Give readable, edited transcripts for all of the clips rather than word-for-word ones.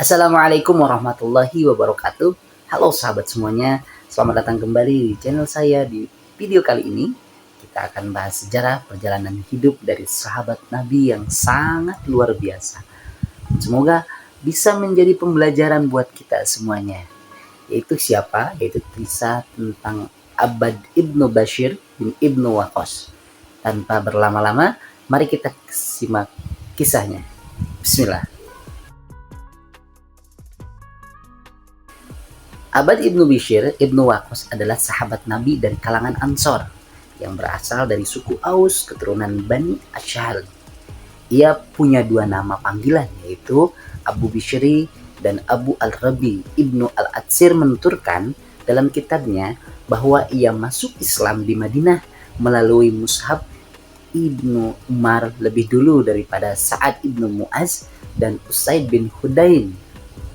Assalamualaikum warahmatullahi wabarakatuh. Halo sahabat semuanya, selamat datang kembali di channel saya. Di video kali ini kita akan bahas sejarah perjalanan hidup dari sahabat Nabi yang sangat luar biasa. Semoga bisa menjadi pembelajaran buat kita semuanya. Yaitu siapa? Yaitu kisah tentang Abbad ibnu Bashir bin ibnu Waqqas. Tanpa berlama-lama, mari kita simak kisahnya. Bismillah. Abbad ibnu Bishir ibnu Waqqas adalah sahabat Nabi dari kalangan Ansor yang berasal dari suku Aus keturunan Bani Ashhal. Ia punya dua nama panggilan, yaitu Abu Bishri dan Abu Al-Rabi. Ibnu Al-Atsir menuturkan dalam kitabnya bahwa ia masuk Islam di Madinah melalui Mus'hab ibnu Umar lebih dulu daripada Sa'ad ibnu Mu'az dan Usaid bin Hudain.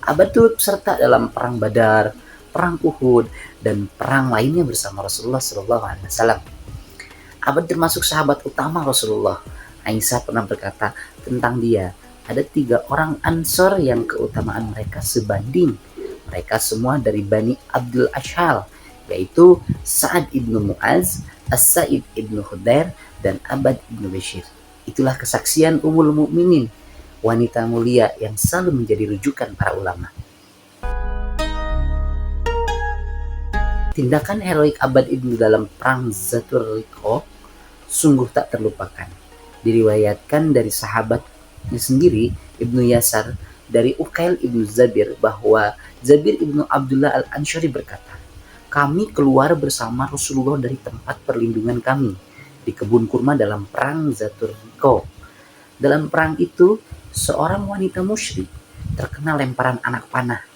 Abbad turut serta dalam perang Badar, perang Uhud, dan perang lainnya bersama Rasulullah SAW. Abbad termasuk sahabat utama Rasulullah. Aisyah pernah berkata tentang dia, ada 3 orang Ansor yang keutamaan mereka sebanding. Mereka semua dari Bani Abdul Ashhal, yaitu Sa'ad ibnu Mu'az, As-Sa'id ibnu Hudair, dan Abbad ibnu Bishir. Itulah kesaksian Ummul Mukminin, wanita mulia yang selalu menjadi rujukan para ulama. Tindakan heroik Abbad ibnu dalam perang Zatul Riqah sungguh tak terlupakan. Diriwayatkan dari sahabatnya sendiri, Ibnu Yasar, dari Uqail ibnu Zabir, bahwa Zabir ibnu Abdullah al-Ansyari berkata, kami keluar bersama Rasulullah dari tempat perlindungan kami di kebun kurma dalam perang Zatul Riqah. Dalam perang itu, seorang wanita musyrik terkena lemparan anak panah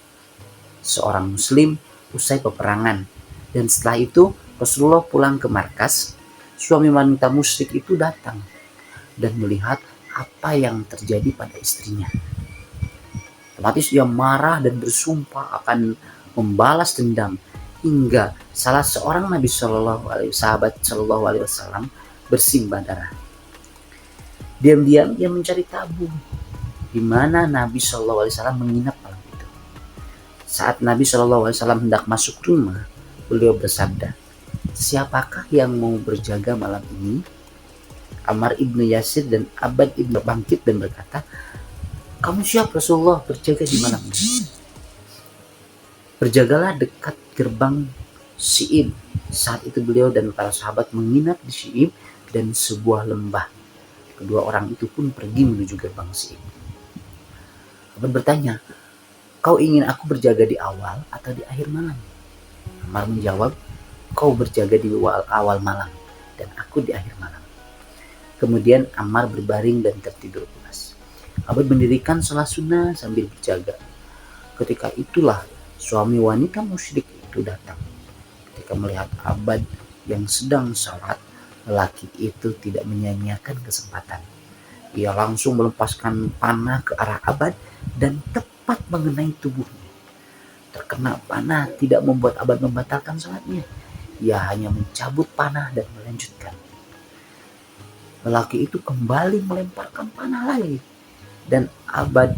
seorang muslim usai peperangan, dan setelah itu Rasulullah pulang ke markas. Suami wanita musyrik itu datang dan melihat apa yang terjadi pada istrinya. Otomatis ia marah dan bersumpah akan membalas dendam, hingga salah seorang Nabi sahabat Shallallahu Alaihi Wasallam bersimbah darah. Diam-diam ia mencari tabung di mana Nabi Shallallahu Alaihi Wasallam menginap malam itu. Saat Nabi Shallallahu Alaihi Wasallam hendak masuk rumah, beliau bersabda, siapakah yang mau berjaga malam ini? Ammar ibnu Yasir dan Abbad ibnu bangkit dan berkata, kamu siap Rasulullah, berjaga di malam ini? Berjagalah dekat gerbang Syi'ib. Saat itu beliau dan para sahabat menginap di Syi'ib dan sebuah lembah. Kedua orang itu pun pergi menuju gerbang Syi'ib. Abbad bertanya, kau ingin aku berjaga di awal atau di akhir malam? Ammar menjawab, kau berjaga di awal malam dan aku di akhir malam. Kemudian Ammar berbaring dan tertidur pulas. Abbad mendirikan salat sunnah sambil berjaga. Ketika itulah suami wanita musyrik itu datang. Ketika melihat Abbad yang sedang salat, lelaki itu tidak menyia-nyiakan kesempatan. Ia langsung melepaskan panah ke arah Abbad dan tepat mengenai tubuhnya. Terkena panah tidak membuat Abbad membatalkan salatnya. Ia hanya mencabut panah dan melanjutkan. Lelaki itu kembali melemparkan panah lagi, dan Abbad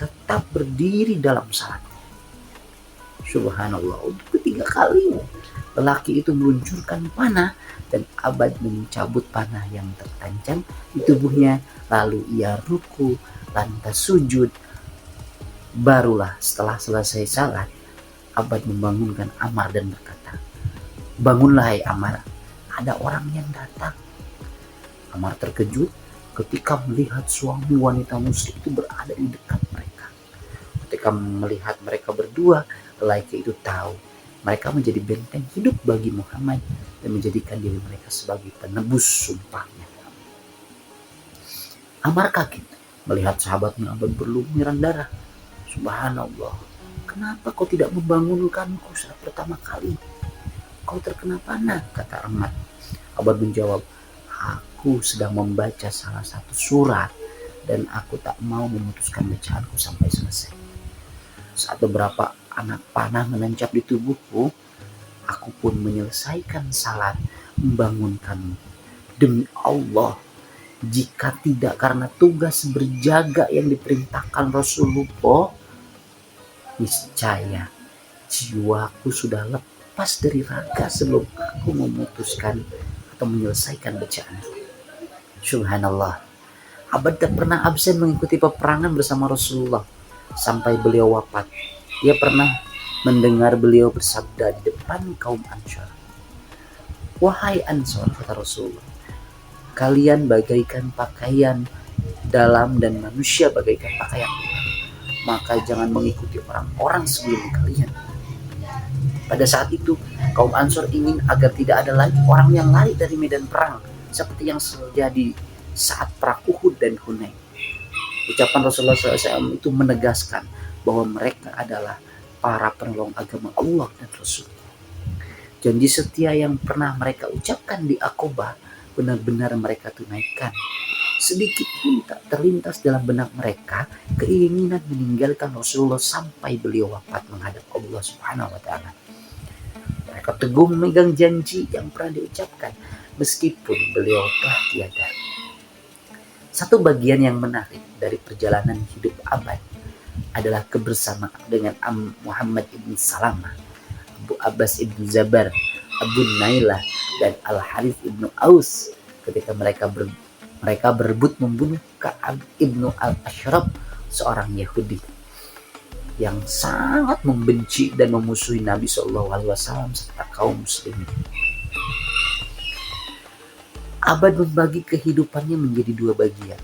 tetap berdiri dalam salatnya. Subhanallah, untuk ketiga kalinya lelaki itu meluncurkan panah dan Abbad mencabut panah yang tertancap di tubuhnya. Lalu ia ruku, lantas sujud. Barulah setelah selesai salat, Abbad membangunkan Ammar dan berkata, bangunlah hai Ammar, ada orang yang datang. Ammar terkejut ketika melihat suami wanita musyrik itu berada di dekat mereka. Ketika melihat mereka berdua, lelaki itu tahu mereka menjadi benteng hidup bagi Muhammad dan menjadikan diri mereka sebagai penebus sumpahnya. Ammar kaget melihat sahabatnya Abbad berlumuran darah. Subhanallah, kenapa kau tidak membangunkanku saat pertama kali? Kau terkena panah, kata Ammar. Abbad menjawab, aku sedang membaca salah satu surat dan aku tak mau memutuskan bacaanku sampai selesai. Saat beberapa anak panah menancap di tubuhku, aku pun menyelesaikan salat membangunkanmu. Demi Allah, jika tidak karena tugas berjaga yang diperintahkan Rasulullah, niscaya jiwaku sudah lepas dari raga sebelum aku memutuskan atau menyelesaikan bacaan. Subhanallah, Abbad tak pernah absen mengikuti peperangan bersama Rasulullah sampai beliau wafat. Dia pernah mendengar beliau bersabda di depan kaum Ansor, "Wahai Ansor," kata Rasulullah, "kalian bagaikan pakaian dalam dan manusia bagaikan pakaian luar. Maka jangan mengikuti orang-orang sebelum kalian." Pada saat itu, kaum Ansor ingin agar tidak ada lagi orang yang lari dari medan perang seperti yang terjadi saat perang Uhud dan Hunain. Ucapan Rasulullah SAW itu menegaskan bahwa mereka adalah para penolong agama Allah dan Rasul. Janji setia yang pernah mereka ucapkan di Aqabah benar-benar mereka tunaikan. Sedikit pun tak terlintas dalam benak mereka keinginan meninggalkan Rasulullah sampai beliau wafat menghadap Allah Subhanahu wa Ta'ala. Mereka teguh memegang janji yang pernah diucapkan meskipun beliau telah tiada. Satu bagian yang menarik dari perjalanan hidup Abbad adalah kebersamaan dengan Muhammad ibn Salamah, Abu Abbas ibn Zabar, Abu Nailah, dan Al-Harith ibn Aus ketika mereka berebut membunuh Ka'ab ibn al-Ashraf, seorang Yahudi yang sangat membenci dan memusuhi Nabi SAW serta kaum muslimin. Abbad membagi kehidupannya menjadi dua bagian.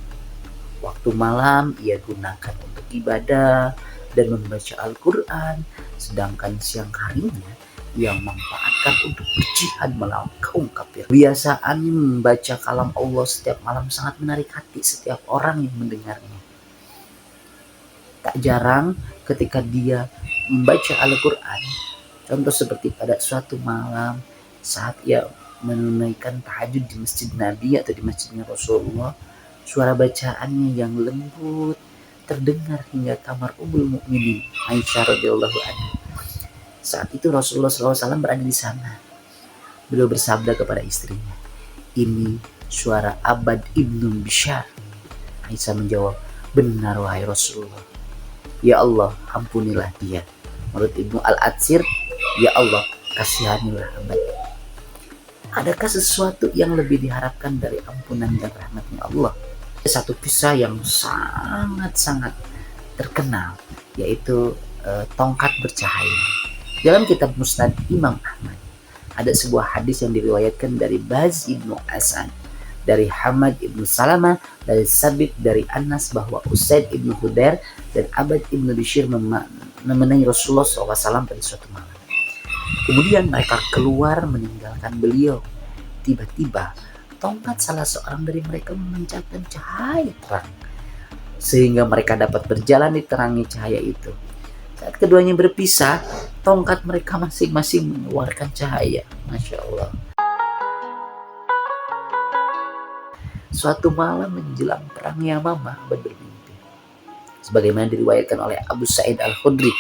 Waktu malam ia gunakan untuk ibadah dan membaca Al-Quran, sedangkan siang harinya ia memanfaatkan untuk berjihad melawan kaum kafir. Kebiasaannya membaca kalam Allah setiap malam sangat menarik hati setiap orang yang mendengarnya. Tak jarang ketika dia membaca Al-Quran, contoh seperti pada suatu malam saat ia menunaikan tahajud di masjid Nabi atau di masjidnya Rasulullah, suara bacaannya yang lembut terdengar hingga kamar Ummul Mukminin Aisyah radhiyallahu anha. Saat itu Rasulullah SAW berada di sana. Beliau bersabda kepada istrinya, "Ini suara Abbad ibnu Bishr." Aisyah menjawab, "Benar wahai Rasulullah." "Ya Allah, ampunilah dia." Menurut Ibnu Al-Atsir, "Ya Allah, kasihanilah Abbad." Adakah sesuatu yang lebih diharapkan dari ampunan dan rahmatnya Allah? Satu kisah yang sangat-sangat terkenal, yaitu tongkat bercahaya. Dalam kitab Musnad Imam Ahmad, ada sebuah hadis yang diriwayatkan dari Baz ibnu Asad, dari Hamad ibnu Salamah, dari Sabit, dari Anas bahwa Usaid ibnu Hudair dan Abbad ibnu Bishr menemani Rasulullah SAW pada suatu malam. Kemudian mereka keluar meninggalkan beliau. Tiba-tiba tongkat salah seorang dari mereka memancarkan cahaya terang, sehingga mereka dapat berjalan diterangi cahaya itu. Saat keduanya berpisah, tongkat mereka masing-masing mengeluarkan cahaya. Masya Allah. Suatu malam menjelang perang Yamamah, Abbad bermimpi. Sebagaimana diriwayatkan oleh Abu Sa'id Al-Khudri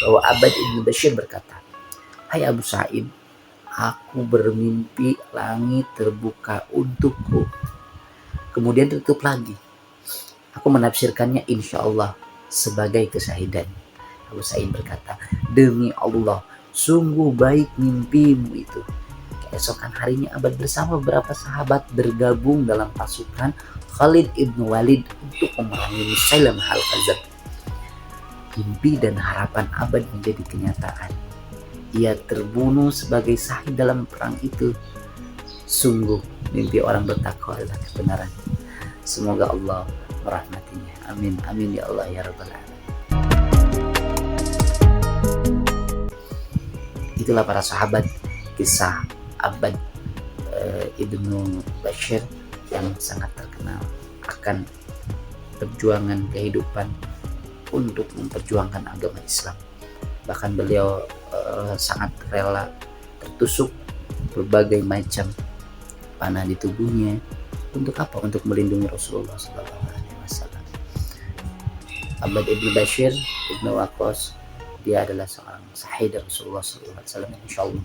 bahwa Abbad ibn Bishr berkata, "Hai Abu Sa'id, aku bermimpi langit terbuka untukku, kemudian tertutup lagi. Aku menafsirkannya insya Allah sebagai kesahidan." Abu Sa'id berkata, "Demi Allah, sungguh baik mimpimu itu." Keesokan harinya Abbad bersama beberapa sahabat bergabung dalam pasukan Khalid ibn Walid untuk memerangi Musailamah al-Kadzdzab. Mimpi dan harapan Abbad menjadi kenyataan. Ia terbunuh sebagai syahid dalam perang itu. Sungguh mimpi orang bertakwa adalah kebenaran. Semoga Allah merahmatinya. Amin, amin ya Allah ya Rabbal Alamin. Itulah para sahabat, kisah Abbad ibnu Bishr yang sangat terkenal akan perjuangan kehidupan untuk memperjuangkan agama Islam. Bahkan beliau sangat rela tertusuk berbagai macam panah di tubuhnya. Untuk apa? Untuk melindungi Rasulullah SAW. Abbad ibnu Bishr ibnu Waqqas, dia adalah seorang syahid Rasulullah SAW, insya Allah.